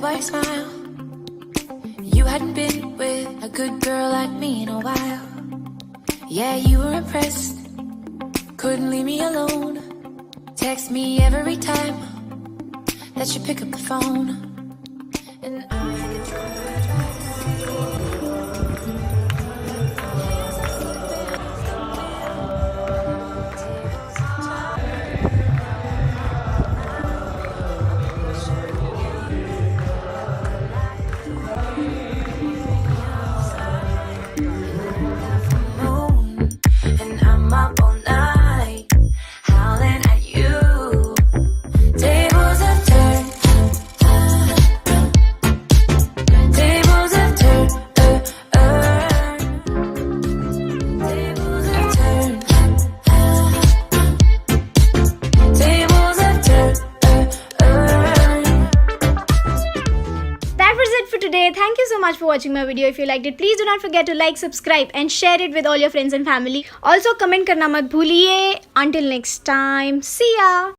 by your smile. You hadn't been with a good girl like me in a while. Yeah, you were impressed, couldn't leave me alone. Text me every time that you pick up the phone. And I'm up all night, howling at you. Tables have turned, tables have turned, tables have turned, tables have turned. That was it for today. Thank you so much for watching my video. If you liked it, please do not forget to like, subscribe and share it with all your friends and family. Also comment karna mat bhuliye. Until next time, see ya.